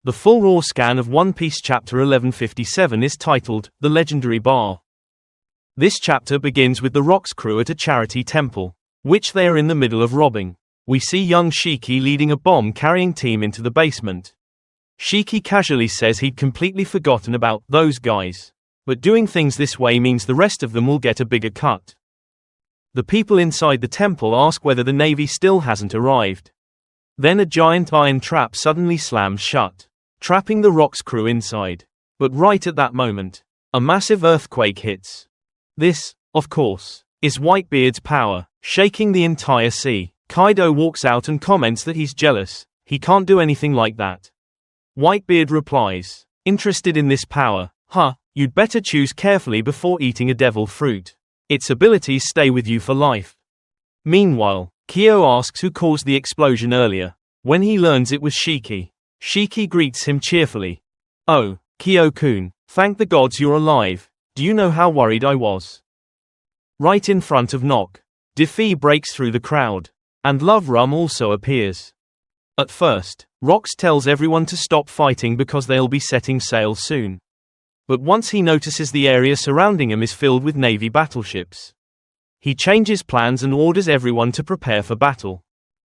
The full raw scan of One Piece chapter 1157 is titled, The Legendary Bar. This chapter begins with the Rocks crew at a charity temple, which they are in the middle of robbing. We see young Shiki leading a bomb-carrying team into the basement. Shiki casually says he'd completely forgotten about those guys. But doing things this way means the rest of them will get a bigger cut. The people inside the temple ask whether the Navy still hasn't arrived. Then a giant iron trap suddenly slams shut, trapping the Rocks crew inside. But right at that moment, a massive earthquake hits. This, of course, is Whitebeard's power, shaking the entire sea. Kaido walks out and comments that he's jealous. He can't do anything like that. Whitebeard replies, "Interested in this power? Huh, you'd better choose carefully before eating a devil fruit. Its abilities stay with you for life." Meanwhile, Kyo asks who caused the explosion earlier. When he learns it was Shiki, Shiki greets him cheerfully. "Oh, Kyo-kun, thank the gods you're alive. Do you know how worried I was?" Right in front of Nock, Defi breaks through the crowd, and Love Rum also appears. At first, Rocks tells everyone to stop fighting because they'll be setting sail soon. But once he notices the area surrounding him is filled with Navy battleships, he changes plans and orders everyone to prepare for battle.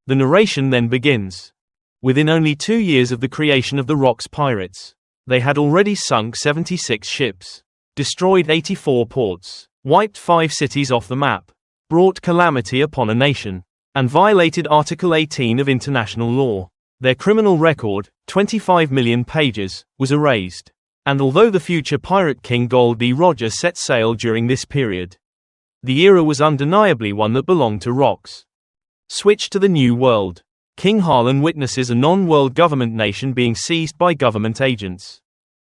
The narration then begins. Within only 2 years of the creation of the Rocks pirates, they had already sunk 76 ships, destroyed 84 ports, wiped 5 cities off the map, brought calamity upon a nation, and violated Article 18 of international law. Their criminal record, 25 million pages, was erased. And although the future pirate king Gold D. Roger set sail during this period, the era was undeniably one that belonged to Rocks. Switch to the New World. King Harlan witnesses a non-world government nation being seized by government agents.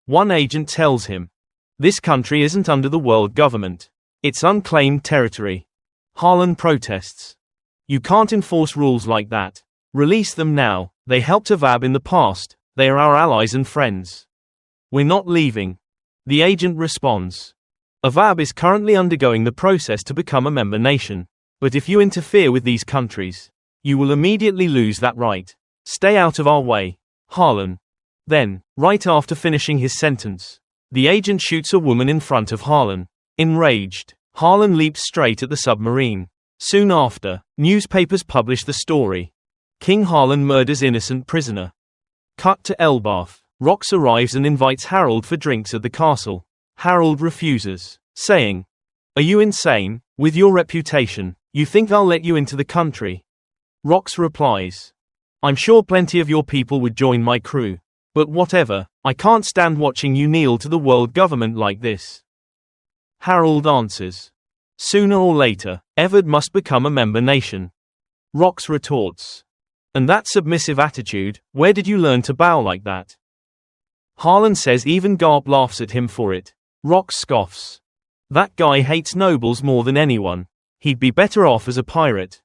One agent tells him, "This country isn't under the world government. It's unclaimed territory." Harlan protests. "You can't enforce rules like that. Release them now. They helped Avab in the past. They are our allies and friends. We're not leaving." The agent responds, "Avab is currently undergoing the process to become a member nation. But if you interfere with these countries, you will immediately lose that right. Stay out of our way, Harlan." Then, right after finishing his sentence, the agent shoots a woman in front of Harlan. Enraged, Harlan leaps straight at the submarine. Soon after, newspapers publish the story. King Harlan murders innocent prisoner. Cut to Elbaf. Rocks arrives and invites Harold for drinks at the castle. Harold refuses, saying, "Are you insane? With your reputation, you think I'll let you into the country?" Rocks replies, "I'm sure plenty of your people would join my crew. But whatever, I can't stand watching you kneel to the world government like this." Harold answers, "Sooner or later, Evad must become a member nation." Rocks retorts, "And that submissive attitude, where did you learn to bow like that?" Harlan says even Garp laughs at him for it. Rocks scoffs. "That guy hates nobles more than anyone. He'd be better off as a pirate."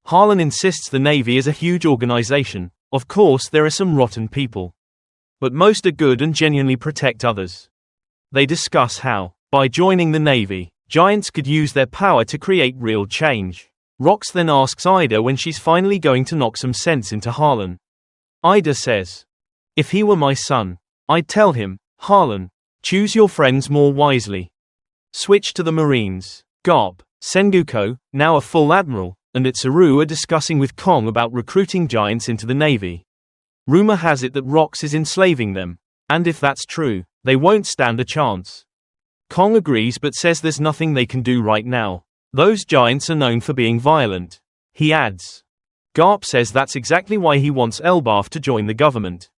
Harlan insists the Navy is a huge organization. Of course there are some rotten people, but most are good and genuinely protect others. They discuss how, by joining the Navy, giants could use their power to create real change. Rocks then asks Ida when she's finally going to knock some sense into Harlan. Ida says, "If he were my son, I'd tell him, Harlan, choose your friends more wisely." Switch to the Marines. Garp, Sengoku, now a full admiral, and Itsuru are discussing with Kong about recruiting giants into the Navy. Rumor has it that Rocks is enslaving them, and if that's true, they won't stand a chance. Kong agrees but says there's nothing they can do right now. Those giants are known for being violent. He adds. Garp says that's exactly why he wants Elbaf to join the government.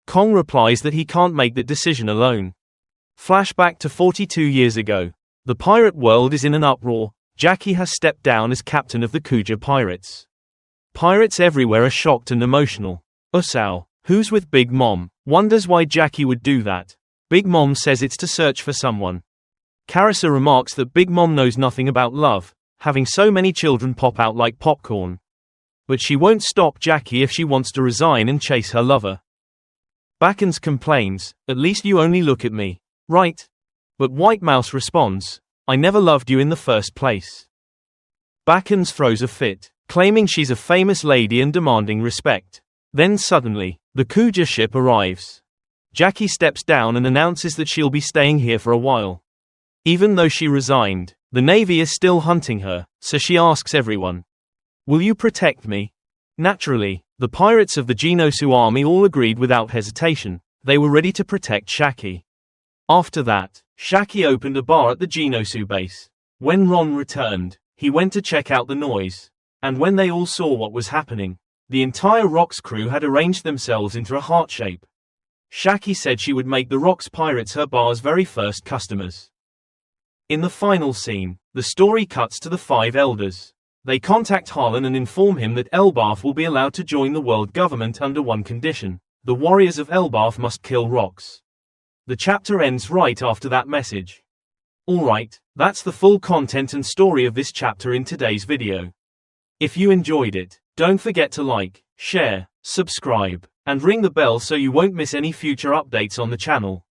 Kong replies that he can't make that decision alone. Flashback to 42 years ago. The pirate world is in an uproar. Jackie has stepped down as captain of the Kuja pirates. Pirates everywhere are shocked and emotional. Usao, who's with Big Mom, wonders why Jackie would do that. Big Mom says it's to search for someone. Carissa remarks that Big Mom knows nothing about love, having so many children pop out like popcorn. But she won't stop Jackie if she wants to resign and chase her lover. Backens complains, "At least you only look at me, right?" But White Mouse responds, "I never loved you in the first place." Backens throws a fit, claiming she's a famous lady and demanding respect. Then suddenly, The Kuja ship arrives. Jackie steps down and announces that she'll be staying here for a while. Even though she resigned, the Navy is still hunting her, so she asks everyone, "Will you protect me?" Naturally, the pirates of the Genosu army all agreed without hesitation. They were ready to protect Shaki. After that, Shaki opened a bar at the Genosu base. When Ron returned, he went to check out the noise. And when they all saw what was happening, the entire Rocks crew had arranged themselves into a heart shape. Shaki said she would make the Rocks pirates her bar's very first customers. In the final scene, the story cuts to the five elders. They contact Harlan and inform him that Elbaf will be allowed to join the world government under one condition: the warriors of Elbaf must kill Rocks. The chapter ends right after that message. Alright, that's the full content and story of this chapter in today's video. If you enjoyed it, don't forget to like, share, subscribe, and ring the bell so you won't miss any future updates on the channel.